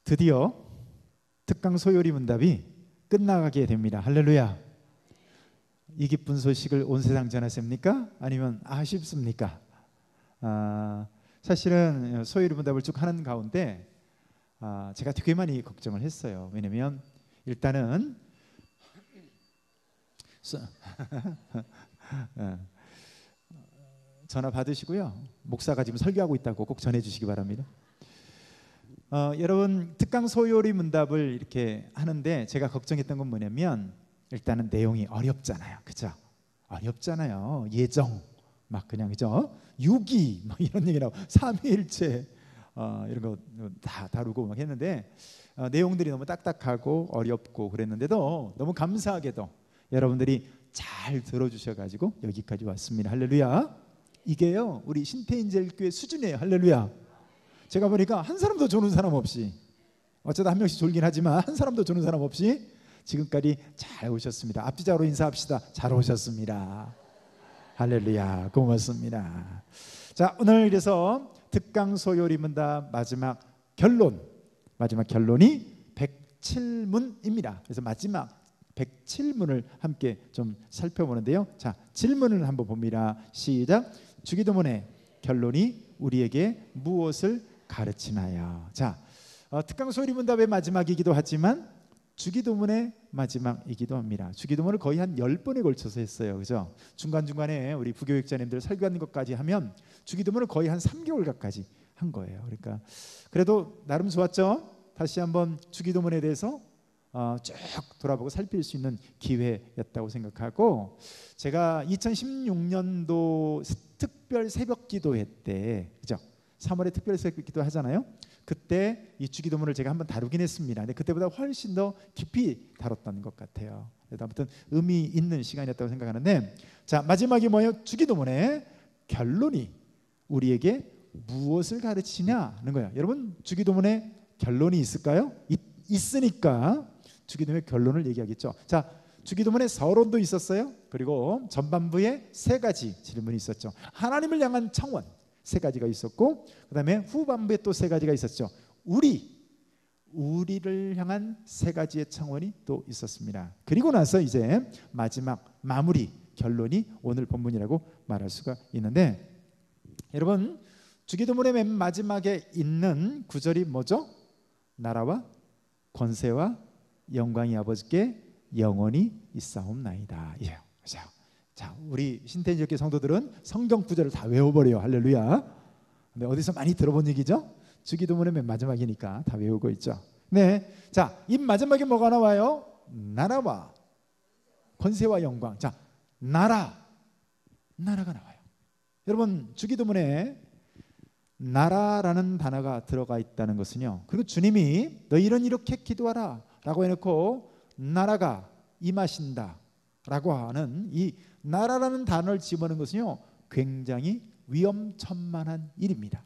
드디어 특강 소요리 문답이 끝나가게 됩니다. 할렐루야. 이 기쁜 소식을 온 세상 전하십니까? 아니면 아쉽습니까? 사실은 소요리 문답을 쭉 하는 가운데 제가 되게 많이 걱정을 했어요. 왜냐면 일단은 전화 받으시고요. 목사가 지금 설교하고 있다고 꼭 전해주시기 바랍니다. 여러분 특강 소요리 문답을 이렇게 하는데 제가 걱정했던 건 뭐냐면 일단은 내용이 어렵잖아요. 그죠? 어렵잖아요. 예정 막 그냥 그죠? 유기 막 이런 얘기 나오고 삼위일체 이런 거 다 다루고 막 했는데 내용들이 너무 딱딱하고 어렵고 그랬는데도 너무 감사하게도 여러분들이 잘 들어주셔가지고 여기까지 왔습니다. 할렐루야. 이게요 우리 신태인제일교회 수준이에요. 할렐루야. 제가 보니까 한 사람도 조는 사람 없이 어쩌다 한 명씩 졸긴 하지만 한 사람도 조는 사람 없이 지금까지 잘 오셨습니다. 앞뒤자로 인사합시다. 잘 오셨습니다. 할렐루야. 고맙습니다. 자, 오늘 그래서 특강 소요리 문답 마지막 결론이 107문입니다. 그래서 마지막 107문을 함께 좀 살펴보는데요. 자, 질문을 한번 봅니다. 시작. 주기도문의 결론이 우리에게 무엇을 가르치나요? 자, 특강 소요리 문답의 마지막이기도 하지만 주기도문의 마지막이기도 합니다. 주기도문을 거의 한 10번에 걸쳐서 했어요. 그죠? 중간중간에 우리 부교육자님들 설교하는 것까지 하면 주기도문을 거의 한 3개월 가까이 한 거예요. 그러니까 그래도 나름 좋았죠? 다시 한번 주기도문에 대해서 쭉 돌아보고 살필 수 있는 기회였다고 생각하고 제가 2016년도 특별 새벽 기도회 때 그죠? 3월에 특별 새벽 기도 하잖아요. 그때 이 주기도문을 제가 한번 다루긴 했습니다. 근데 그때보다 훨씬 더 깊이 다뤘던 것 같아요. 그래서 아무튼 의미 있는 시간이었다고 생각하는데 자 마지막이 뭐예요? 주기도문의 결론이 우리에게 무엇을 가르치냐는 거예요. 여러분 주기도문에 결론이 있을까요? 있으니까 주기도문의 결론을 얘기하겠죠. 자 주기도문에 서론도 있었어요. 그리고 전반부에 3가지 질문이 있었죠. 하나님을 향한 청원 3가지가 있었고 그 다음에 후반부에 또 3가지가 있었죠. 우리를 향한 3가지의 청원이 또 있었습니다. 그리고 나서 이제 마지막 마무리 결론이 오늘 본문이라고 말할 수가 있는데 여러분 주기도문의 맨 마지막에 있는 구절이 뭐죠? 나라와 권세와 영광이 아버지께 영원히 있사옵나이다. 예. 자, 우리 신태인제일교회 성도들은 성경 구절을 다 외워버려요. 할렐루야. 근데 어디서 많이 들어본 얘기죠? 주기도문의 맨 마지막이니까 다 외우고 있죠. 네, 자, 이 마지막에 뭐가 나와요? 나라와 권세와 영광. 자, 나라가 나와요. 여러분 주기도문에 나라라는 단어가 들어가 있다는 것은요. 그리고 주님이 너희는 이렇게 기도하라 라고 해놓고 나라가 임하신다 라고 하는 이 나라라는 단어를 집어넣은 것은요 굉장히 위험천만한 일입니다.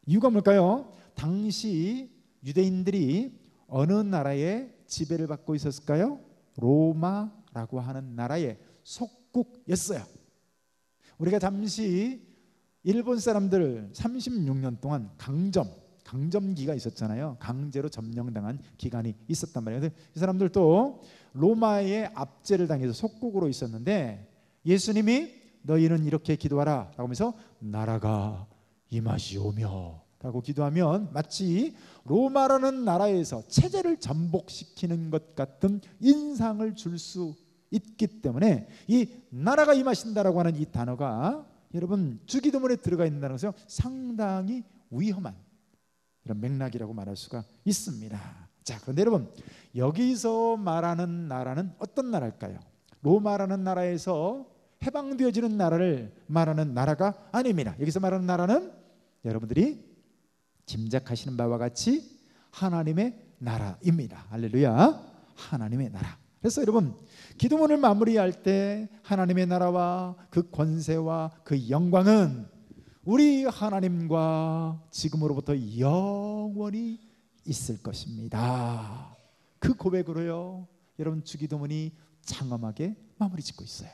이유가 뭘까요? 당시 유대인들이 어느 나라의 지배를 받고 있었을까요? 로마라고 하는 나라의 속국이었어요. 우리가 잠시 일본 사람들 36년 동안 강점기가 있었잖아요. 강제로 점령당한 기간이 있었단 말이에요. 이 사람들도 로마의 압제를 당해서 속국으로 있었는데 예수님이 너희는 이렇게 기도하라 라고 하면서 나라가 임하시오며 라고 기도하면 마치 로마라는 나라에서 체제를 전복시키는 것 같은 인상을 줄 수 있기 때문에 이 나라가 임하신다라고 하는 이 단어가 여러분 주기도문에 들어가 있다는 것은 상당히 위험한 이런 맥락이라고 말할 수가 있습니다. 자, 그런데 여러분 여기서 말하는 나라는 어떤 나라일까요? 로마라는 나라에서 해방되어지는 나라를 말하는 나라가 아닙니다. 여기서 말하는 나라는 여러분들이 짐작하시는 바와 같이 하나님의 나라입니다. 할렐루야. 하나님의 나라. 그래서 여러분 기도문을 마무리할 때 하나님의 나라와 그 권세와 그 영광은 우리 하나님과 지금으로부터 영원히 있을 것입니다. 그 고백으로요 여러분 주기도문이 장엄하게 마무리 짓고 있어요.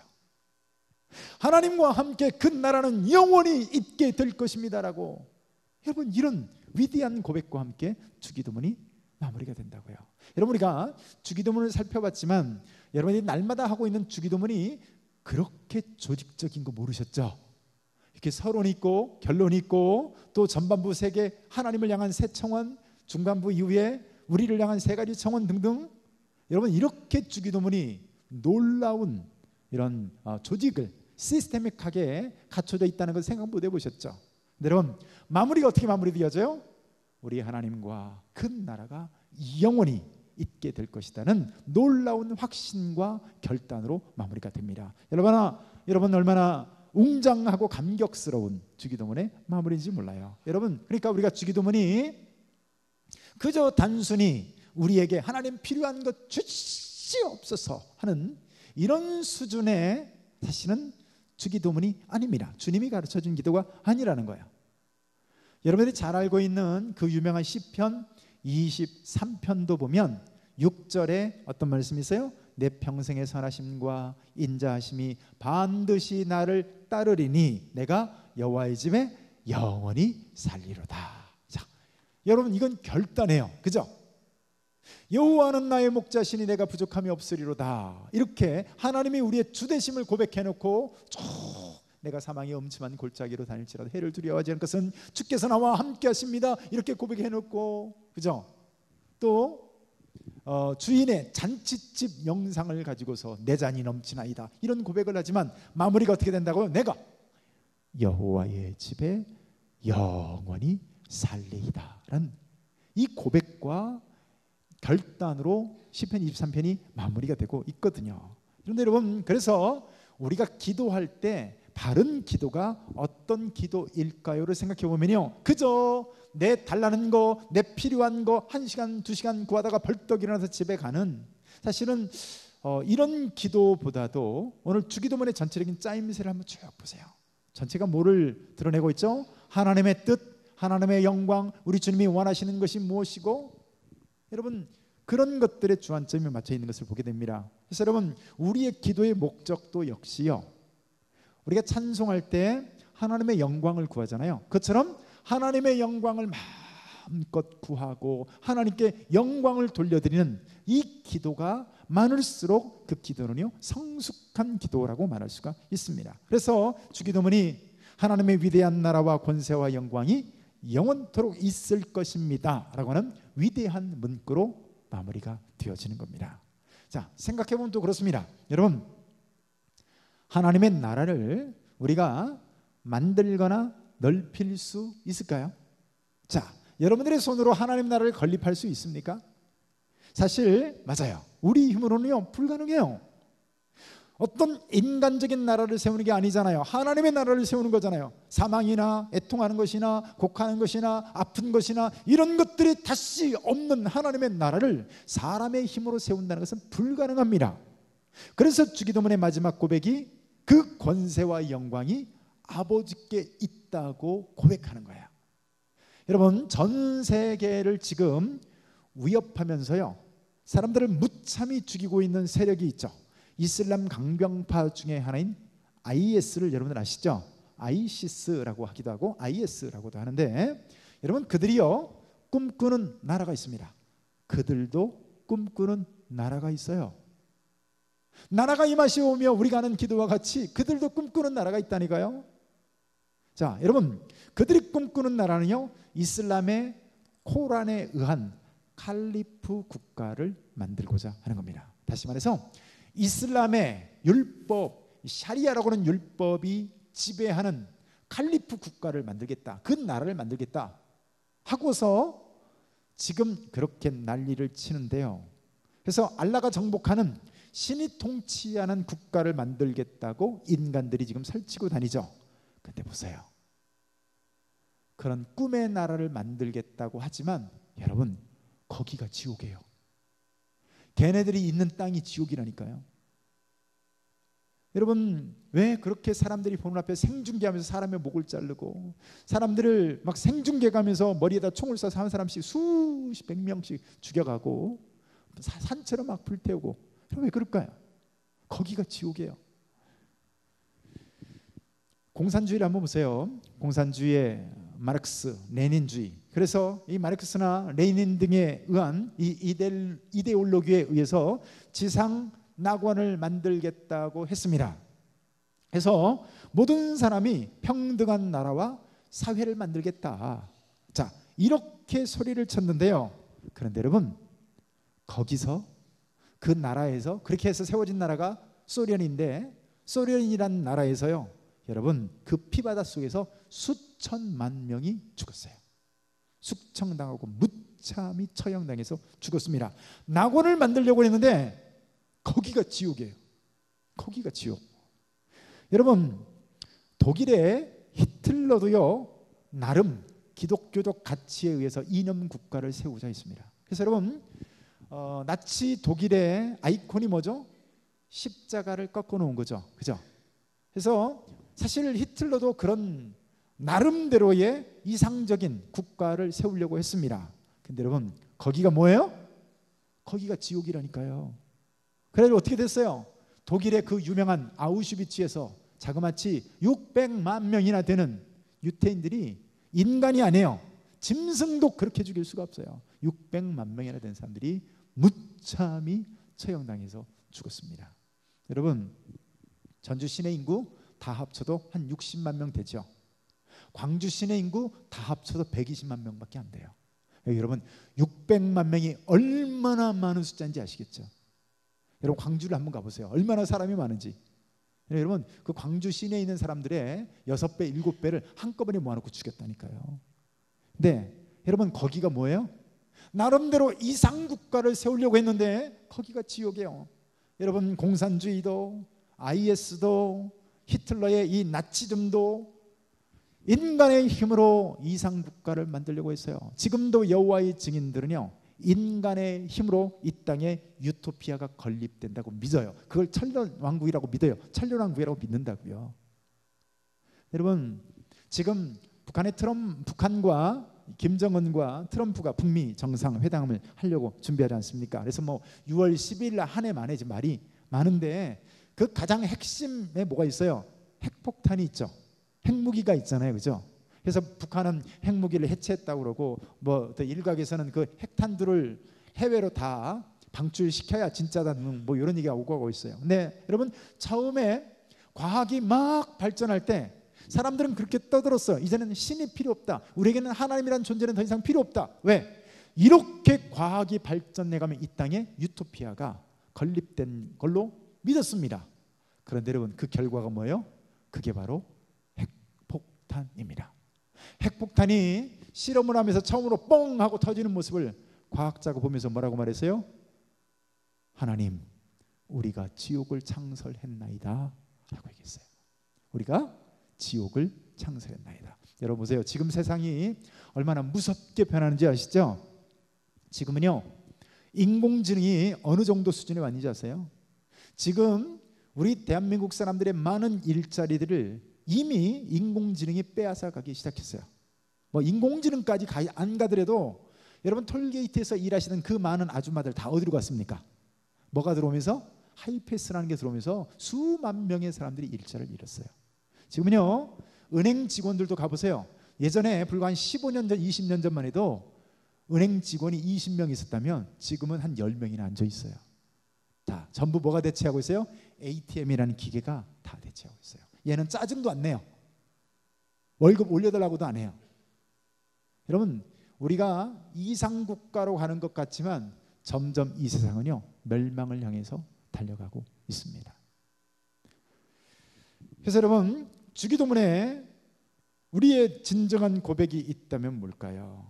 하나님과 함께 그 나라는 영원히 있게 될 것입니다라고 여러분 이런 위대한 고백과 함께 주기도문이 마무리가 된다고요. 여러분, 우리가 주기도문을 살펴봤지만 여러분이 날마다 하고 있는 주기도문이 그렇게 조직적인 거 모르셨죠? 이렇게 서론이 있고 결론이 있고 또 전반부 3개, 하나님을 향한 세 청원, 중반부 이후에 우리를 향한 3가지 청원 등등, 여러분 이렇게 주기도문이 놀라운 이런 조직을 시스테믹하게 갖춰져 있다는 걸 생각 못 해보셨죠? 근데 여러분, 마무리가 어떻게 마무리되어져요? 우리 하나님과 큰 나라가 영원히 있게 될 것이라는 놀라운 확신과 결단으로 마무리가 됩니다. 여러분 얼마나 웅장하고 감격스러운 주기도문의 마무리인지 몰라요. 여러분, 그러니까 우리가 주기도문이 그저 단순히 우리에게 하나님 필요한 것 주시옵소서 하는 이런 수준의 사실은 주기도문이 아닙니다. 주님이 가르쳐준 기도가 아니라는 거예요. 여러분들이 잘 알고 있는 그 유명한 시편 23편도 보면 6절에 어떤 말씀이 있어요? 내 평생의 선하심과 인자하심이 반드시 나를 따르리니 내가 여호와의 집에 영원히 살리로다. 자, 여러분 이건 결단해요. 그죠? 여호와는 나의 목자시니 내가 부족함이 없으리로다. 이렇게 하나님이 우리의 주되심을 고백해놓고 쭉 내가 사망의 엄침한 골짜기로 다닐지라도 해를 두려워하지 않을 것은 주께서 나와 함께 하십니다. 이렇게 고백해놓고, 그죠? 또 주인의 잔치집 영상을 가지고서 내 잔이 넘치나이다, 이런 고백을 하지만 마무리가 어떻게 된다고요? 내가 여호와의 집에 영원히 살리이다 라는 이 고백과 결단으로 시편 23편이 마무리가 되고 있거든요. 그런데 여러분, 그래서 우리가 기도할 때 바른 기도가 어떤 기도일까요를 생각해 보면요, 그저 내 달라는 거, 내 필요한 거 1시간 2시간 구하다가 벌떡 일어나서 집에 가는, 사실은 이런 기도보다도 오늘 주기도문의 전체적인 짜임새를 한번 쭉 보세요. 전체가 뭐를 드러내고 있죠? 하나님의 뜻, 하나님의 영광, 우리 주님이 원하시는 것이 무엇이고, 여러분 그런 것들에 주안점이 맞춰 있는 것을 보게 됩니다. 그래서 여러분, 우리의 기도의 목적도 역시요, 우리가 찬송할 때 하나님의 영광을 구하잖아요. 그처럼 하나님의 영광을 마음껏 구하고 하나님께 영광을 돌려드리는 이 기도가 많을수록 그 기도는요 성숙한 기도라고 말할 수가 있습니다. 그래서 주기도문이 하나님의 위대한 나라와 권세와 영광이 영원토록 있을 것입니다 라고 하는 위대한 문구로 마무리가 되어지는 겁니다. 자, 생각해보면 또 그렇습니다. 여러분, 하나님의 나라를 우리가 만들거나 넓힐 수 있을까요? 자, 여러분들의 손으로 하나님 나라를 건립할 수 있습니까? 사실 맞아요. 우리 힘으로는요 불가능해요. 어떤 인간적인 나라를 세우는 게 아니잖아요. 하나님의 나라를 세우는 거잖아요. 사망이나 애통하는 것이나 곡하는 것이나 아픈 것이나 이런 것들이 다시 없는 하나님의 나라를 사람의 힘으로 세운다는 것은 불가능합니다. 그래서 주기도문의 마지막 고백이 그 권세와 영광이 아버지께 있다고 고백하는 거예요. 여러분, 전 세계를 지금 위협하면서요 사람들을 무참히 죽이고 있는 세력이 있죠. 이슬람 강병파 중에 하나인 IS를 여러분들 아시죠? ISIS라고 하기도 하고 IS라고도 하는데, 여러분 그들이요 꿈꾸는 나라가 있습니다. 그들도 꿈꾸는 나라가 있어요. 나라가 이 맛이 오며 우리가 하는 기도와 같이 그들도 꿈꾸는 나라가 있다니까요. 자, 여러분, 그들이 꿈꾸는 나라는요 이슬람의 코란에 의한 칼리프 국가를 만들고자 하는 겁니다. 다시 말해서 이슬람의 율법, 샤리아라고 하는 율법이 지배하는 칼리프 국가를 만들겠다, 그 나라를 만들겠다 하고서 지금 그렇게 난리를 치는데요. 그래서 알라가 정복하는 신이 통치하는 국가를 만들겠다고 인간들이 지금 설치고 다니죠. 근데 보세요, 그런 꿈의 나라를 만들겠다고 하지만 여러분 거기가 지옥이에요. 걔네들이 있는 땅이 지옥이라니까요. 여러분, 왜 그렇게 사람들이 보는 앞에 생중계하면서 사람의 목을 자르고 사람들을 막 생중계가면서 머리에다 총을 쏴서 한 사람씩 수백 명씩 죽여가고 산처럼 막 불태우고, 왜 그럴까요? 거기가 지옥이에요. 공산주의를 한번 보세요. 공산주의의 마르크스, 레닌주의, 그래서 이 마르크스나 레닌 등에 의한 이 이데올로기에 의해서 지상 낙원을 만들겠다고 했습니다. 그래서 모든 사람이 평등한 나라와 사회를 만들겠다. 자, 이렇게 소리를 쳤는데요. 그런데 여러분, 거기서 그 나라에서 그렇게 해서 세워진 나라가 소련인데, 소련이란 나라에서요, 여러분, 그 피바다 속에서 수천만 명이 죽었어요. 숙청당하고 무참히 처형당해서 죽었습니다. 낙원을 만들려고 했는데 거기가 지옥이에요. 거기가 지옥. 여러분, 독일의 히틀러도요, 나름 기독교적 가치에 의해서 이념 국가를 세우자 했습니다. 그래서 여러분, 나치 독일의 아이콘이 뭐죠? 십자가를 꺾어 놓은 거죠. 그죠? 그래서 사실 히틀러도 그런 나름대로의 이상적인 국가를 세우려고 했습니다. 근데 여러분, 거기가 뭐예요? 거기가 지옥이라니까요. 그래서 어떻게 됐어요? 독일의 그 유명한 아우슈비츠에서 자그마치 600만 명이나 되는 유태인들이, 인간이 아니에요, 짐승도 그렇게 죽일 수가 없어요. 600만 명이나 된 사람들이 무참히 처형당해서 죽었습니다. 여러분, 전주 시내 인구 다 합쳐도 한 60만 명 되죠. 광주 시내 인구 다 합쳐도 120만 명밖에 안 돼요. 여러분, 600만 명이 얼마나 많은 숫자인지 아시겠죠? 여러분, 광주를 한번 가보세요. 얼마나 사람이 많은지. 여러분, 그 광주 시내에 있는 사람들의 6배, 7배를 한꺼번에 모아놓고 죽였다니까요. 근데 여러분, 거기가 뭐예요? 나름대로 이상국가를 세우려고 했는데 거기가 지옥이에요. 여러분, 공산주의도 IS도 히틀러의 이 나치즘도 인간의 힘으로 이상국가를 만들려고 했어요. 지금도 여호와의 증인들은요, 인간의 힘으로 이 땅에 유토피아가 건립된다고 믿어요. 그걸 천년왕국이라고 믿어요. 천년왕국이라고 믿는다고요. 여러분, 지금 북한과 김정은과 트럼프가 북미 정상회담을 하려고 준비하지 않습니까? 그래서 뭐 6월 10일 한 해 만에 말이 많은데, 그 가장 핵심에 뭐가 있어요? 핵폭탄이 있죠. 핵무기가 있잖아요. 그죠? 그래서 북한은 핵무기를 해체했다고 그러고, 뭐 또 일각에서는 그 핵탄두를 해외로 다 방출시켜야 진짜다, 뭐 이런 얘기가 오고 가고 있어요. 근데 여러분, 처음에 과학이 막 발전할 때 사람들은 그렇게 떠들었어요. 이제는 신이 필요 없다. 우리에게는 하나님이란 존재는 더 이상 필요 없다. 왜? 이렇게 과학이 발전해가면 이 땅에 유토피아가 건립된 걸로 믿었습니다. 그런데 여러분, 그 결과가 뭐예요? 그게 바로 핵폭탄입니다. 핵폭탄이 실험을 하면서 처음으로 뻥 하고 터지는 모습을 과학자가 보면서 뭐라고 말했어요? 하나님, 우리가 지옥을 창설했나이다 라고 얘기했어요. 우리가 지옥을 창설했나이다. 여러분 보세요. 지금 세상이 얼마나 무섭게 변하는지 아시죠? 지금은요, 인공지능이 어느 정도 수준에 왔는지 아세요? 지금 우리 대한민국 사람들의 많은 일자리들을 이미 인공지능이 빼앗아 가기 시작했어요. 뭐 인공지능까지 안 가더라도 여러분, 톨게이트에서 일하시는 그 많은 아줌마들 다 어디로 갔습니까? 뭐가 들어오면서? 하이패스라는 게 들어오면서 수만 명의 사람들이 일자리를 잃었어요. 지금은요, 은행 직원들도 가보세요. 예전에 불과 한 15년 전, 20년 전만 해도 은행 직원이 20명 있었다면 지금은 한 10명이나 앉아 있어요. 다 전부 뭐가 대체하고 있어요? ATM이라는 기계가 다 대체하고 있어요. 얘는 짜증도 안 내요. 월급 올려달라고도 안 해요. 여러분, 우리가 이상국가로 가는 것 같지만 점점 이 세상은요, 멸망을 향해서 달려가고 있습니다. 그래서 여러분, 주기도문에 우리의 진정한 고백이 있다면 뭘까요?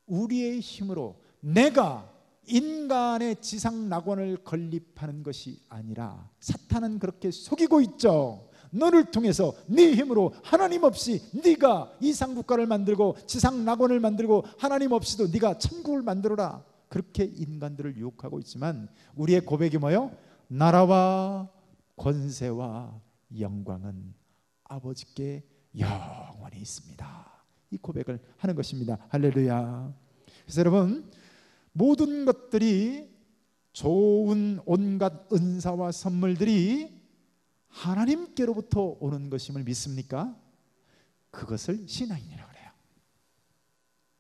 우리의 힘으로 내가 인간의 지상 낙원을 건립하는 것이 아니라, 사탄은 그렇게 속이고 있죠. 너를 통해서 네 힘으로 하나님 없이 네가 이상국가를 만들고 지상 낙원을 만들고 하나님 없이도 네가 천국을 만들어라, 그렇게 인간들을 유혹하고 있지만 우리의 고백이 뭐예요? 나라와 권세와 영광은 아버지께 영원히 있습니다. 이 고백을 하는 것입니다. 할렐루야. 그래서 여러분, 모든 것들이, 좋은 온갖 은사와 선물들이 하나님께로부터 오는 것임을 믿습니까? 그것을 신앙이라고 그래요.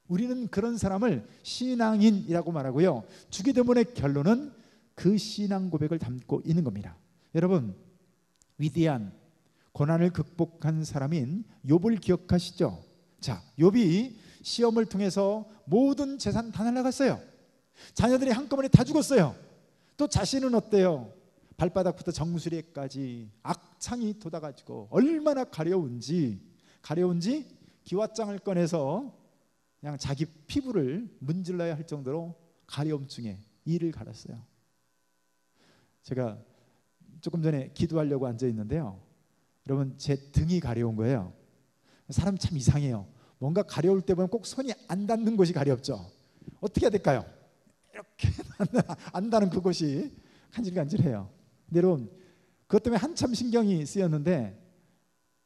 우리는 그런 사람을 신앙인이라고 말하고요. 주기도문의 결론은 그 신앙 고백을 담고 있는 겁니다. 여러분, 위대한 고난을 극복한 사람인 욥을 기억하시죠? 자, 욥이 시험을 통해서 모든 재산 다 날아갔어요. 자녀들이 한꺼번에 다 죽었어요. 또 자신은 어때요? 발바닥부터 정수리까지 악창이 돋아가지고 얼마나 가려운지 기왓장을 꺼내서 그냥 자기 피부를 문질러야 할 정도로 가려움증에 이를 갈았어요. 제가 조금 전에 기도하려고 앉아 있는데요, 여러분, 제 등이 가려운 거예요. 사람 참 이상해요. 뭔가 가려울 때 보면 꼭 손이 안 닿는 곳이 가렵죠. 어떻게 해야 될까요? 이렇게 안 닿는 그곳이 간질간질해요. 근데 여러분, 그것 때문에 한참 신경이 쓰였는데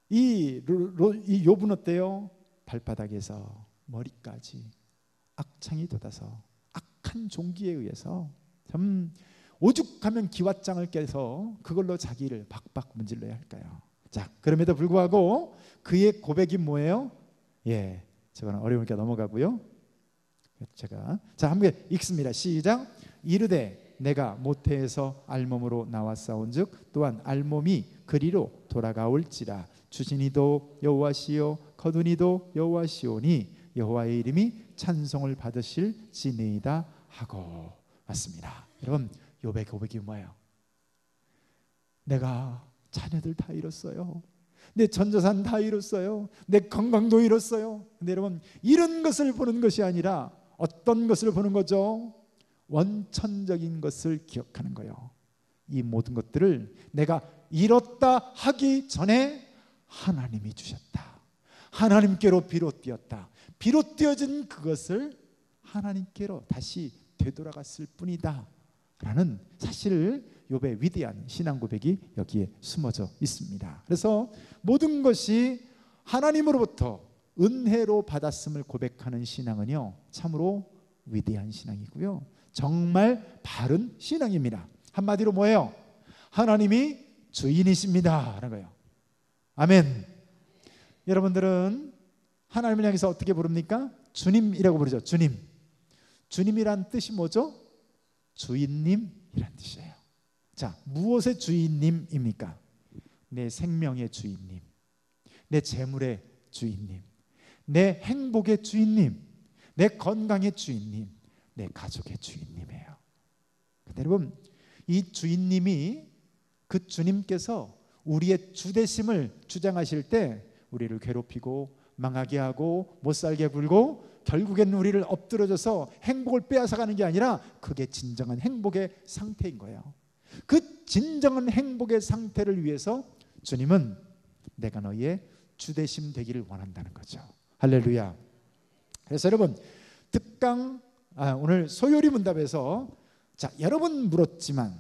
이 욥은 어때요? 발바닥에서 머리까지 악창이 돋아서 악한 종기에 의해서 참 오죽하면 기왓장을 깨서 그걸로 자기를 박박 문질러야 할까요? 자, 그럼에도 불구하고 그의 고백이 뭐예요? 예, 저거는 어려우니까 넘어가고요. 자, 함께 읽습니다. 시작. 이르되 내가 모태에서 알몸으로 나왔사온즉 또한 알몸이 그리로 돌아가올지라. 주시니도 여호와시요 거두니도 여호와시오니 여호와의 이름이 찬송을 받으실지니이다 하고 왔습니다. 여러분, 욥의 고백이 뭐예요? 내가 자녀들 다 잃었어요. 내 전재산 다 잃었어요. 내 건강도 잃었어요. 근데 여러분, 이런 것을 보는 것이 아니라 어떤 것을 보는 거죠? 원천적인 것을 기억하는 거예요. 이 모든 것들을 내가 잃었다 하기 전에 하나님이 주셨다. 하나님께로 비롯되었다. 비롯되어진 그것을 하나님께로 다시 되돌아갔을 뿐이다 라는 사실을 욥의 위대한 신앙 고백이 여기에 숨어져 있습니다. 그래서 모든 것이 하나님으로부터 은혜로 받았음을 고백하는 신앙은요, 참으로 위대한 신앙이고요, 정말 바른 신앙입니다. 한마디로 뭐예요? 하나님이 주인이십니다 라는 거예요. 아멘. 여러분들은 하나님을 향해서 어떻게 부릅니까? 주님이라고 부르죠. 주님. 주님이란 뜻이 뭐죠? 주인님이란 뜻이에요. 자, 무엇의 주인님입니까? 내 생명의 주인님, 내 재물의 주인님, 내 행복의 주인님, 내 건강의 주인님, 내 가족의 주인님이에요. 근데 여러분, 이 주인님이, 그 주님께서 우리의 주되심을 주장하실 때 우리를 괴롭히고 망하게 하고 못살게 굴고 결국엔 우리를 엎드려져서 행복을 빼앗아가는 게 아니라 그게 진정한 행복의 상태인 거예요. 그 진정한 행복의 상태를 위해서 주님은 내가 너희의 주되심 되기를 원한다는 거죠. 할렐루야. 그래서 여러분, 오늘 소요리 문답에서 자, 여러 번 물었지만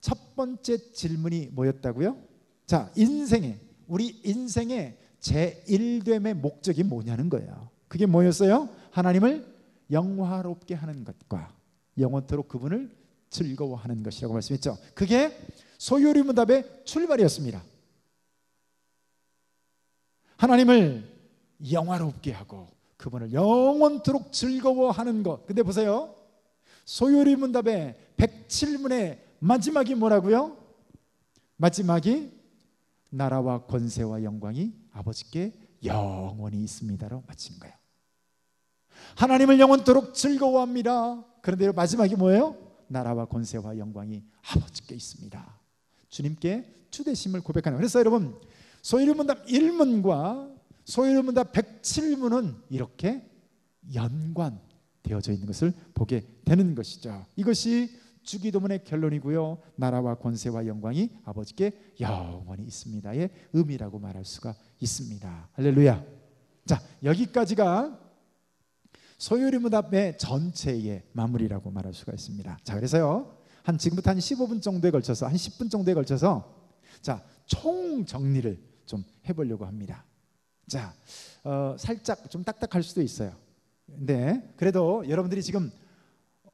첫 번째 질문이 뭐였다고요? 자, 우리 인생의 제1됨의 목적이 뭐냐는 거예요. 그게 뭐였어요? 하나님을 영화롭게 하는 것과 영원토록 그분을 즐거워하는 것이라고 말씀했죠. 그게 소요리 문답의 출발이었습니다. 하나님을 영화롭게 하고 그분을 영원토록 즐거워하는 것. 근데 보세요, 소요리 문답의 107문의 마지막이 뭐라고요? 마지막이 나라와 권세와 영광이 아버지께 영원히 있습니다로 마친 거예요. 하나님을 영원토록 즐거워합니다. 그런데 마지막이 뭐예요? 나라와 권세와 영광이 아버지께 있습니다. 주님께 주되심을 고백하는. 그래서 여러분, 소요리 문답 1문과 소요리 문답 107문은 이렇게 연관되어져 있는 것을 보게 되는 것이죠. 이것이 주기도문의 결론이고요, 나라와 권세와 영광이 아버지께 영원히 있습니다의 의미라고 말할 수가 있습니다. 할렐루야. 자, 여기까지가 소요리 문답의 전체의 마무리라고 말할 수가 있습니다. 자, 그래서요, 지금부터 한 15분 정도에 걸쳐서, 한 10분 정도에 걸쳐서 자, 총 정리를 좀 해보려고 합니다. 자, 살짝 좀 딱딱할 수도 있어요. 근데 그래도 여러분들이 지금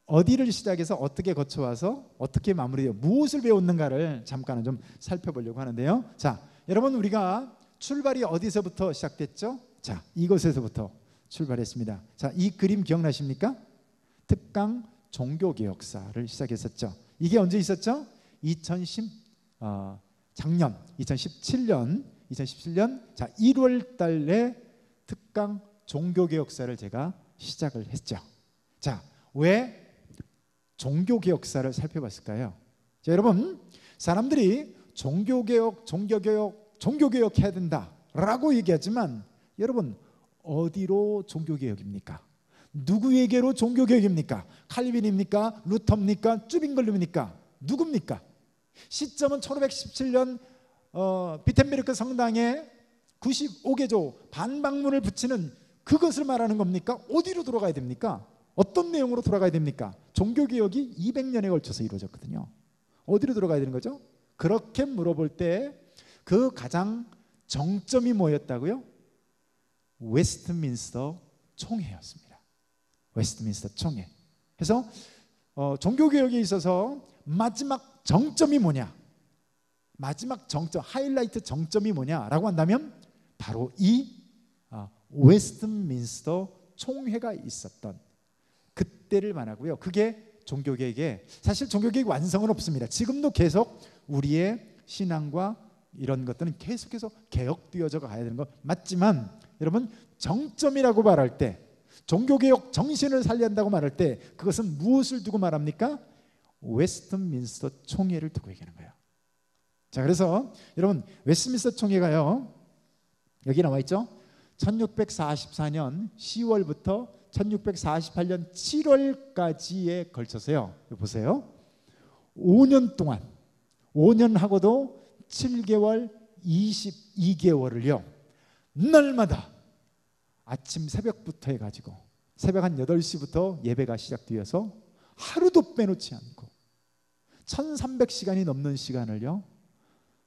어디를 시작해서 어떻게 거쳐와서 어떻게 마무리되어 무엇을 배웠는가를 잠깐은 좀 살펴보려고 하는데요. 자, 여러분, 우리가 출발이 어디서부터 시작됐죠? 자, 이것에서부터 출발했습니다. 자, 이 그림 기억나십니까? 특강 종교개혁사를 시작했었죠. 이게 언제 있었죠? 작년 2017년 자 1월 달에 특강 종교개혁사를 제가 시작을 했죠. 자, 왜 종교개혁사를 살펴봤을까요? 자, 여러분, 사람들이 종교개혁 해야 된다라고 얘기하지만 여러분, 어디로 종교개혁입니까? 누구에게로 종교개혁입니까? 칼빈입니까? 루터입니까? 쭈빙글름입니까? 누굽니까? 시점은 1517년 비텐베르크 성당에 95개조 반박문을 붙이는 그것을 말하는 겁니까? 어디로 돌아가야 됩니까? 어떤 내용으로 돌아가야 됩니까? 종교개혁이 200년에 걸쳐서 이루어졌거든요. 어디로 돌아가야 되는 거죠? 그렇게 물어볼 때 그 가장 정점이 뭐였다고요? 웨스트민스터 총회였습니다. 웨스트민스터 총회. 그래서 종교개혁에 있어서 마지막 정점이 뭐냐? 마지막 정점, 하이라이트 정점이 뭐냐라고 한다면 바로 이 웨스트민스터 총회가 있었던 그때를 말하고요. 그게 종교개혁의, 사실 종교개혁 완성은 없습니다. 지금도 계속 우리의 신앙과 이런 것들은 계속해서 개혁되어져 가야 되는 거 맞지만, 여러분, 정점이라고 말할 때, 종교개혁 정신을 살려야 한다고 말할 때 그것은 무엇을 두고 말합니까? 웨스트민스터 총회를 두고 얘기하는 거예요. 자, 그래서 여러분, 웨스트민스터 총회가요, 여기 나와 있죠. 1644년 10월부터 1648년 7월까지에 걸쳐서요, 보세요, 5년 동안, 5년하고도 7개월 22개월을요 날마다 아침 새벽부터 해가지고 새벽 한 8시부터 예배가 시작되어서 하루도 빼놓지 않고 1300시간이 넘는 시간을요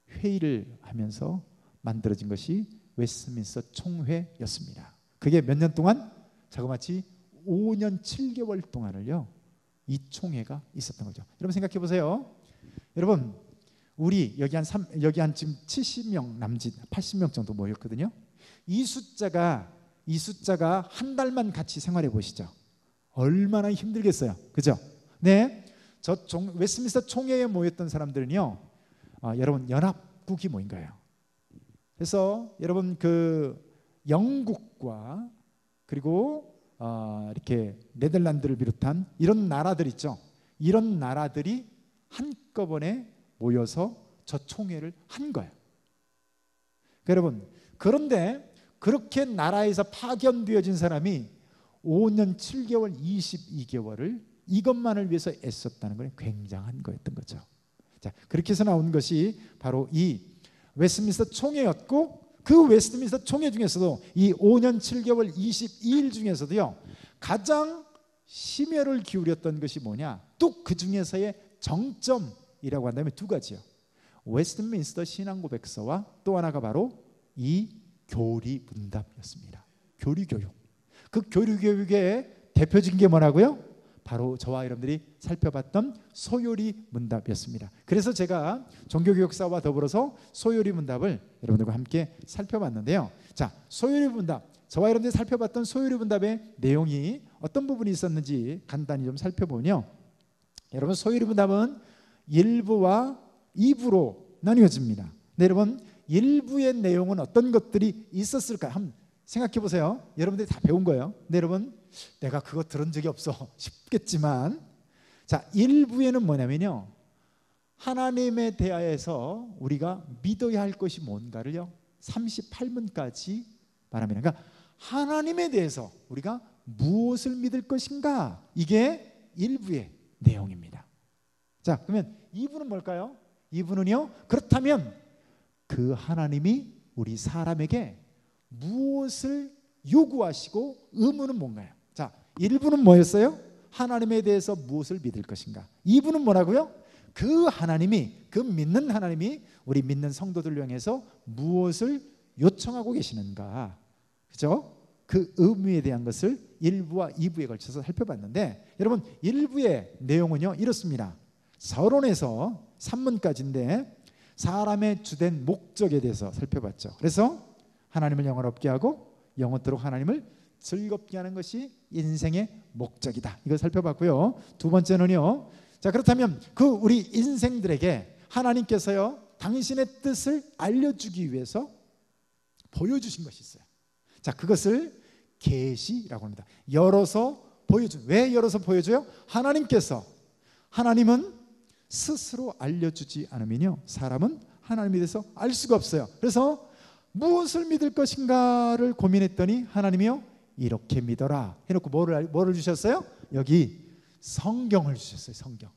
회의를 하면서 만들어진 것이 웨스트민스터 총회였습니다. 그게 몇 년 동안? 자그마치 5년 7개월 동안을요 이 총회가 있었던 거죠. 여러분 생각해 보세요. 여러분, 우리 여기 한 지금 70명 남짓 80명 정도 모였거든요. 이 숫자가 한 달만 같이 생활해 보시죠. 얼마나 힘들겠어요. 그죠? 네. 웨스트민스터 총회에 모였던 사람들은요, 여러분, 연합국이 모인 거예요. 그래서 여러분, 그 영국과 그리고 이렇게 네덜란드를 비롯한 이런 나라들 있죠. 이런 나라들이 한꺼번에 모여서 저 총회를 한 거예요. 여러분, 그런데 그렇게 나라에서 파견되어진 사람이 5년 7개월 22개월을 이것만을 위해서 애썼다는 건 굉장한 거였던 거죠. 자, 그렇게 해서 나온 것이 바로 이 웨스트민스터 총회였고, 그 웨스트민스터 총회 중에서도 이 5년 7개월 22일 중에서도요 가장 심혈을 기울였던 것이 뭐냐? 또 그 중에서의 정점이라고 한다면 두 가지요. 웨스트민스터 신앙고백서와 또 하나가 바로 이 교리문답이었습니다. 교리교육. 그 교리교육의 대표적인 게 뭐라고요? 바로 저와 여러분들이 살펴봤던 소요리문답이었습니다. 그래서 제가 종교교육사와 더불어서 소요리문답을 여러분들과 함께 살펴봤는데요. 자, 소요리문답, 저와 여러분들이 살펴봤던 소요리문답의 내용이 어떤 부분이 있었는지 간단히 좀 살펴보면요, 여러분, 소요리문답은 1부와 2부로 나뉘어집니다. 네, 여러분, 1부의 내용은 어떤 것들이 있었을까요? 한번 생각해 보세요. 여러분들이 다 배운 거예요. 네, 여러분, 내가 그거 들은 적이 없어 싶겠지만, 자, 1부에는 뭐냐면요, 하나님에 대하여서 우리가 믿어야 할 것이 뭔가를요 38문까지 말합니다. 그러니까 하나님에 대해서 우리가 무엇을 믿을 것인가, 이게 1부의 내용입니다. 자, 그러면 2부는 뭘까요? 2부는요, 그렇다면 그 하나님이 우리 사람에게 무엇을 요구하시고 의무는 뭔가요? 자, 1부는 뭐였어요? 하나님에 대해서 무엇을 믿을 것인가. 2부는 뭐라고요? 그 하나님이, 그 믿는 하나님이 우리 믿는 성도들을 향해서 무엇을 요청하고 계시는가, 그죠? 그 의무에 대한 것을 1부와 2부에 걸쳐서 살펴봤는데, 여러분, 1부의 내용은요 이렇습니다. 서론에서 3문까지인데 사람의 주된 목적에 대해서 살펴봤죠. 그래서 하나님을 영원롭게 하고 영원토록 하나님을 즐겁게 하는 것이 인생의 목적이다. 이걸 살펴봤고요. 두 번째는요. 자, 그렇다면 그 우리 인생들에게 하나님께서요 당신의 뜻을 알려주기 위해서 보여주신 것이 있어요. 자, 그것을 계시라고 합니다. 열어서 보여줘. 왜 열어서 보여줘요? 하나님은 스스로 알려주지 않으면요 사람은 하나님에 대해서 알 수가 없어요. 그래서 무엇을 믿을 것인가를 고민했더니 하나님이요 이렇게 믿어라 해놓고 뭐를 주셨어요? 여기 성경을 주셨어요. 성경.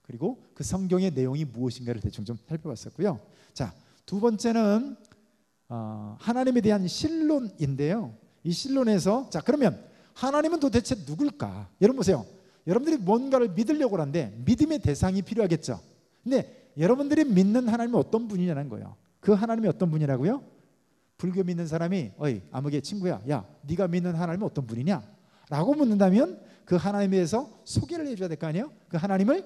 그리고 그 성경의 내용이 무엇인가를 대충 좀 살펴봤었고요. 자, 두 번째는 하나님에 대한 신론인데요. 이 신론에서 자, 그러면 하나님은 도대체 누굴까? 여러분 보세요. 여러분들이 뭔가를 믿으려고 하는데 믿음의 대상이 필요하겠죠. 근데 여러분들이 믿는 하나님은 어떤 분이냐는 거예요. 그 하나님이 어떤 분이라고요? 불교 믿는 사람이 어이 아무개 친구야, 야 네가 믿는 하나님은 어떤 분이냐? 라고 묻는다면 그 하나님에 대해서 소개를 해줘야 될 거 아니에요? 그 하나님을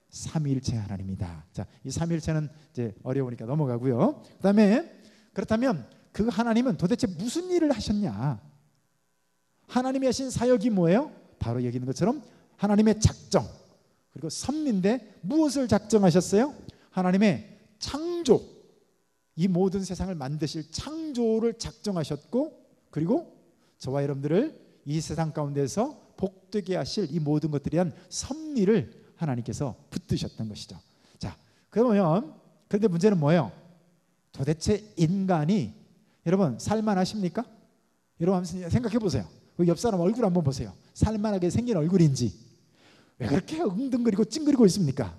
삼위일체 하나님이다. 자, 이 삼위일체는 이제 어려우니까 넘어가고요. 그다음에 그렇다면 그 하나님은 도대체 무슨 일을 하셨냐? 하나님이 하신 사역이 뭐예요? 바로 여기 있는 것처럼 하나님의 작정, 그리고 섭리인데 무엇을 작정하셨어요? 하나님의 창조, 이 모든 세상을 만드실 창조를 작정하셨고, 그리고 저와 여러분들을 이 세상 가운데서 복되게 하실 이 모든 것들에 대한 섭리를 하나님께서 붙드셨던 것이죠. 자, 그러면 그런데 문제는 뭐예요? 도대체 인간이 여러분 살만하십니까? 여러분 한번 생각해 보세요. 그 옆 사람 얼굴 한번 보세요. 살만하게 생긴 얼굴인지 왜 그렇게 웅덩그리고 찡그리고 있습니까?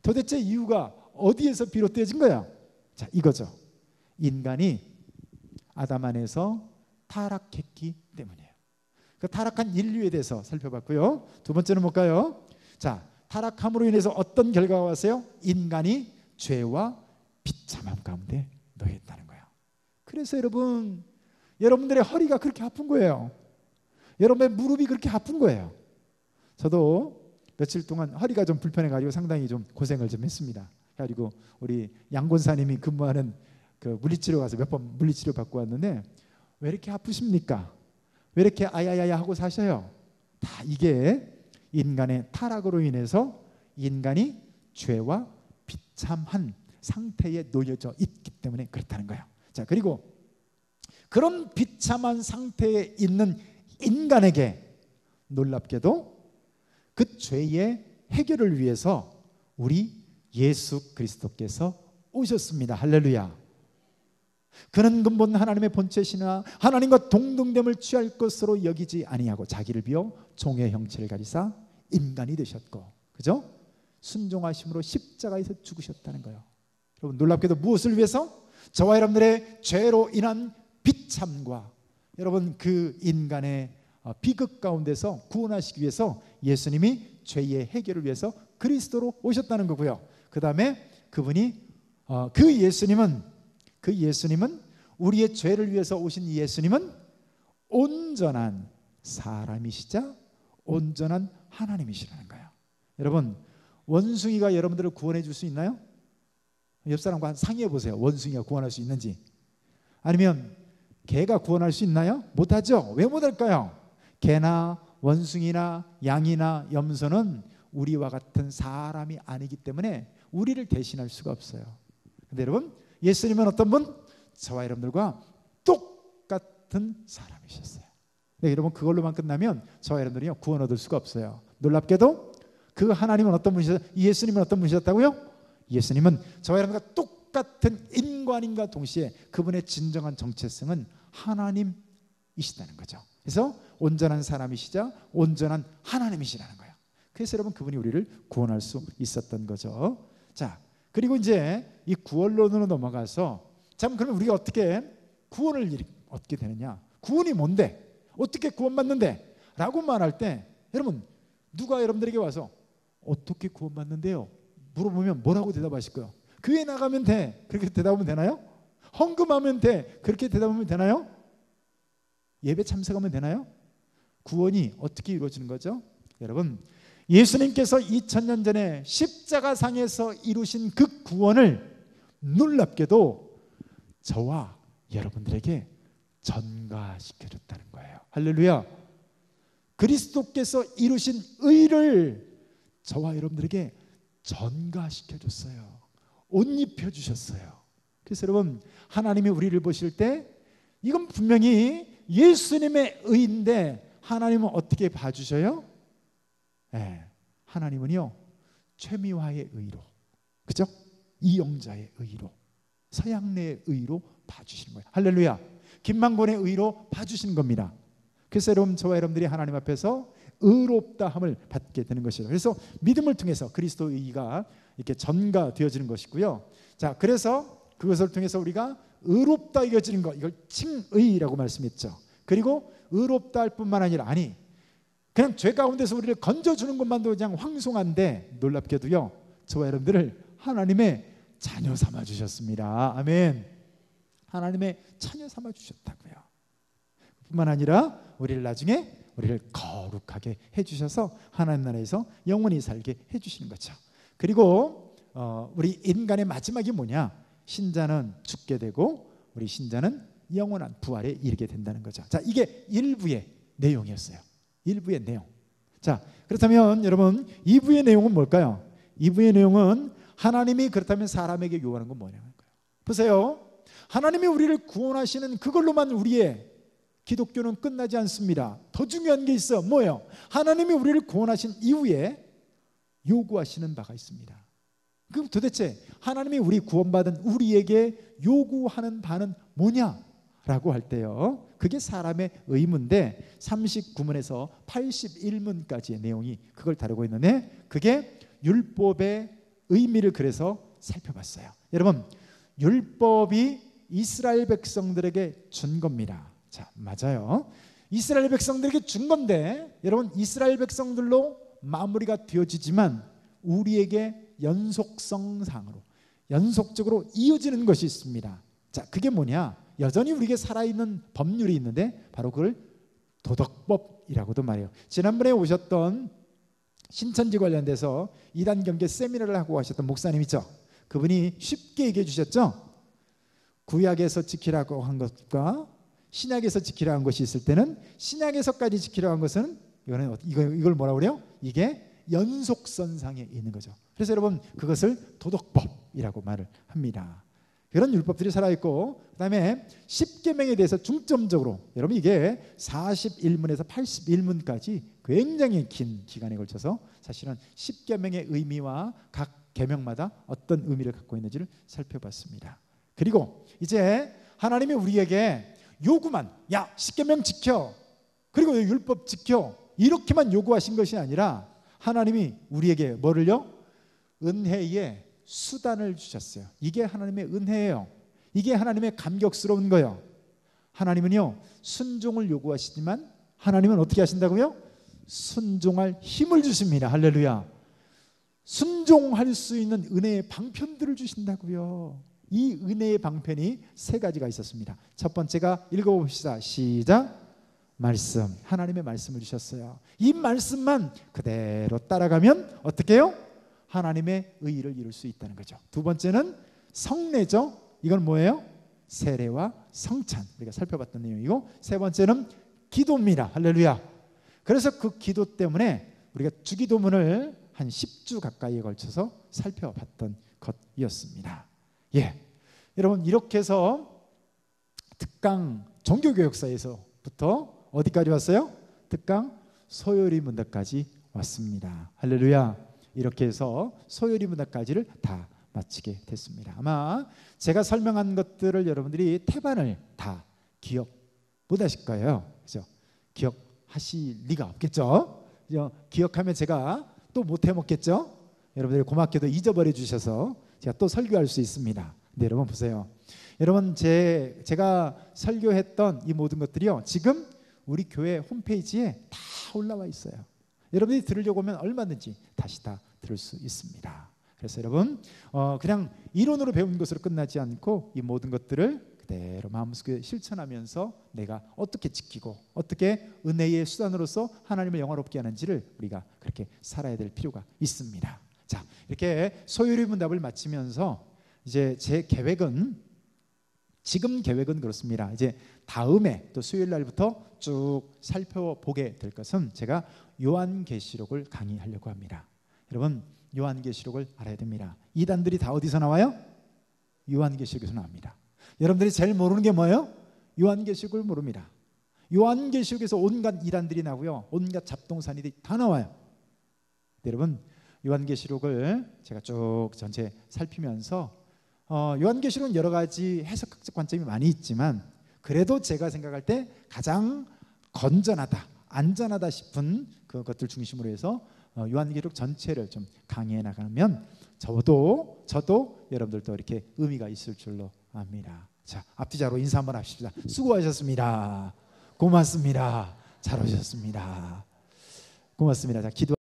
도대체 이유가 어디에서 비롯되어진 거야? 자, 이거죠. 인간이 아담 안에서 타락했기 때문이에요. 그 타락한 인류에 대해서 살펴봤고요. 두 번째는 뭘까요? 자, 타락함으로 인해서 어떤 결과가 왔어요? 인간이 죄와 비참함 가운데 놓였다는 거예요. 그래서 여러분들의 허리가 그렇게 아픈 거예요. 여러분의 무릎이 그렇게 아픈 거예요. 저도 며칠 동안 허리가 좀 불편해가지고 상당히 좀 고생을 좀 했습니다. 그리고 우리 양 권사님이 근무하는 그 물리치료 가서 몇 번 물리치료 받고 왔는데 왜 이렇게 아프십니까? 왜 이렇게 아야야야 하고 사셔요? 다 이게 인간의 타락으로 인해서 인간이 죄와 비참한 상태에 놓여져 있기 때문에 그렇다는 거예요. 자, 그리고 그런 비참한 상태에 있는 인간에게 놀랍게도 그 죄의 해결을 위해서 우리 예수 그리스도께서 오셨습니다. 할렐루야. 그는 근본 하나님의 본체시나 하나님과 동등됨을 취할 것으로 여기지 아니하고 자기를 비워 종의 형체를 가지사 인간이 되셨고, 그죠? 순종하심으로 십자가에서 죽으셨다는 거예요. 여러분 놀랍게도 무엇을 위해서? 저와 여러분들의 죄로 인한 비참과 여러분 그 인간의 비극 가운데서 구원하시기 위해서 예수님이 죄의 해결을 위해서 그리스도로 오셨다는 거고요. 그 다음에 그분이 그 예수님은 우리의 죄를 위해서 오신 예수님은 온전한 사람이시자 온전한 하나님이시라는 거예요. 여러분 원숭이가 여러분들을 구원해 줄 수 있나요? 옆 사람과 상의해 보세요. 원숭이가 구원할 수 있는지. 아니면 개가 구원할 수 있나요? 못하죠. 왜 못할까요? 개나 원숭이나 양이나 염소는 우리와 같은 사람이 아니기 때문에 우리를 대신할 수가 없어요. 근데 여러분 예수님은 어떤 분? 저와 여러분들과 똑같은 사람이셨어요. 네, 여러분 그걸로만 끝나면 저와 여러분들이 구원 얻을 수가 없어요. 놀랍게도 그 하나님은 어떤 분이셨어요? 예수님은 어떤 분이셨다고요? 예수님은 저와 여러분과 똑같은 인간인과 동시에 그분의 진정한 정체성은 하나님이시다는 거죠. 그래서 온전한 사람이시자 온전한 하나님이시라는 거예요. 그래서 여러분 그분이 우리를 구원할 수 있었던 거죠. 자, 그리고 이제 이 구원론으로 넘어가서 참 그러면 우리가 어떻게 구원을 얻게 되느냐? 구원이 뭔데? 어떻게 구원받는데? 라고 말할 때 여러분 누가 여러분들에게 와서 어떻게 구원받는데요? 물어보면 뭐라고 대답하실 거예요? 교회 나가면 돼. 그렇게 대답하면 되나요? 헌금하면 돼. 그렇게 대답하면 되나요? 예배 참석하면 되나요? 구원이 어떻게 이루어지는 거죠? 여러분 예수님께서 2000년 전에 십자가상에서 이루신 그 구원을 놀랍게도 저와 여러분들에게 전가시켜줬다는 거예요. 할렐루야. 그리스도께서 이루신 의를 저와 여러분들에게 전가시켜줬어요. 옷 입혀주셨어요. 그래서 여러분, 하나님이 우리를 보실 때 이건 분명히 예수님의 의인데 하나님은 어떻게 봐주셔요? 네, 하나님은요 최미화의 의로, 그죠? 이영자의 의로, 서양래의 의로 봐주시는 거예요. 할렐루야. 김만곤의 의로 봐주시는 겁니다. 그래서 여러분, 저와 여러분들이 하나님 앞에서 의롭다함을 받게 되는 것이죠. 그래서 믿음을 통해서 그리스도의 의가 이렇게 전가되어지는 것이고요. 자, 그래서 그것을 통해서 우리가 의롭다 여겨지는 것, 이걸 칭의라고 말씀했죠. 그리고 의롭다 할 뿐만 아니라, 아니 그냥 죄 가운데서 우리를 건져주는 것만도 그냥 황송한데, 놀랍게도요 저와 여러분들을 하나님의 자녀 삼아 주셨습니다. 아멘. 하나님의 자녀 삼아 주셨다고요. 뿐만 아니라 우리를 나중에 우리를 거룩하게 해주셔서 하나님 나라에서 영원히 살게 해주시는 거죠. 그리고 우리 인간의 마지막이 뭐냐? 신자는 죽게 되고 우리 신자는 영원한 부활에 이르게 된다는 거죠. 자, 이게 일부의 내용이었어요. 일부의 내용. 자, 그렇다면 여러분, 2부의 내용은 뭘까요? 2부의 내용은 하나님이 그렇다면 사람에게 요구하는 건 뭐냐는 거예요. 보세요. 하나님이 우리를 구원하시는 그걸로만 우리의 기독교는 끝나지 않습니다. 더 중요한 게 있어요. 뭐예요? 하나님이 우리를 구원하신 이후에 요구하시는 바가 있습니다. 그럼 도대체 하나님이 우리 구원받은 우리에게 요구하는 바는 뭐냐라고 할 때요, 그게 사람의 의문인데 39문에서 81문까지의 내용이 그걸 다루고 있는데, 그게 율법의 의미를 그래서 살펴봤어요. 여러분, 율법이 이스라엘 백성들에게 준 겁니다. 자, 맞아요. 이스라엘 백성들에게 준 건데, 여러분, 이스라엘 백성들로 마무리가 되어지지만 우리에게 연속성상으로 연속적으로 이어지는 것이 있습니다. 자, 그게 뭐냐? 여전히 우리에게 살아있는 법률이 있는데 바로 그걸 도덕법이라고도 말해요. 지난번에 오셨던 신천지 관련돼서 이단 경계 세미나를 하고 하셨던 목사님 있죠? 그분이 쉽게 얘기해 주셨죠? 구약에서 지키라고 한 것과 신약에서 지키라고 한 것이 있을 때는, 신약에서까지 지키라고 한 것은 이걸 뭐라고 그래요? 이게 연속선상에 있는 거죠. 그래서 여러분, 그것을 도덕법이라고 말을 합니다. 그런 율법들이 살아있고, 그 다음에 10계명에 대해서 중점적으로, 여러분 이게 41문에서 81문까지 굉장히 긴 기간에 걸쳐서 사실은 10계명의 의미와 각 계명마다 어떤 의미를 갖고 있는지를 살펴봤습니다. 그리고 이제 하나님이 우리에게 요구만, 야 10계명 지켜, 그리고 율법 지켜, 이렇게만 요구하신 것이 아니라 하나님이 우리에게 뭐를요? 은혜의 수단을 주셨어요. 이게 하나님의 은혜예요. 이게 하나님의 감격스러운 거예요. 하나님은요 순종을 요구하시지만 하나님은 어떻게 하신다고요? 순종할 힘을 주십니다. 할렐루야. 순종할 수 있는 은혜의 방편들을 주신다고요. 이 은혜의 방편이 세 가지가 있었습니다. 첫 번째가 읽어봅시다. 시작. 말씀. 하나님의 말씀을 주셨어요. 이 말씀만 그대로 따라가면 어떻게 해요? 하나님의 의의를 이룰 수 있다는 거죠. 두 번째는 성례죠. 이건 뭐예요? 세례와 성찬. 우리가 살펴봤던 내용이고, 세 번째는 기도입니다. 할렐루야. 그래서 그 기도 때문에 우리가 주기도문을 한 10주 가까이에 걸쳐서 살펴봤던 것이었습니다. 예, 여러분, 이렇게 해서 특강 종교교역사에서부터 어디까지 왔어요? 특강 소요리 문답까지 왔습니다. 할렐루야. 이렇게 해서 소요리 문답까지를 다 마치게 됐습니다. 아마 제가 설명한 것들을 여러분들이 태반을 다 기억 못 하실 거예요. 그죠? 기억하실 리가 없겠죠? 기억하면 제가 또 못 해먹겠죠? 여러분들이 고맙게도 잊어버려 주셔서 제가 또 설교할 수 있습니다. 근데 여러분 보세요. 여러분, 제가 설교했던 이 모든 것들이요, 지금 우리 교회 홈페이지에 다 올라와 있어요. 여러분이 들으려고 하면 얼마든지 다시 다 들을 수 있습니다. 그래서 여러분, 그냥 이론으로 배운 것으로 끝나지 않고 이 모든 것들을 그대로 마음속에 실천하면서 내가 어떻게 지키고 어떻게 은혜의 수단으로서 하나님을 영화롭게 하는지를 우리가 그렇게 살아야 될 필요가 있습니다. 자, 이렇게 소요리 문답을 마치면서 이제 제 계획은 지금 계획은 그렇습니다. 이제 다음에 또 수요일 날부터 쭉 살펴보게 될 것은 제가 요한계시록을 강의하려고 합니다. 여러분, 요한계시록을 알아야 됩니다. 이단들이 다 어디서 나와요? 요한계시록에서 나옵니다. 여러분들이 제일 모르는 게 뭐예요? 요한계시록을 모릅니다. 요한계시록에서 온갖 이단들이 나고요, 온갖 잡동사니들이 다 나와요. 여러분, 요한계시록을 제가 쭉 전체 살피면서 요한계시록은 여러 가지 해석학적 관점이 많이 있지만 그래도 제가 생각할 때 가장 건전하다, 안전하다 싶은 그것들 중심으로 해서 요한계시록 전체를 좀 강의해 나가면 저도 여러분들도 이렇게 의미가 있을 줄로 압니다. 자, 앞뒤자로 인사 한번 합시다. 수고하셨습니다. 고맙습니다. 잘 오셨습니다. 고맙습니다. 자, 기도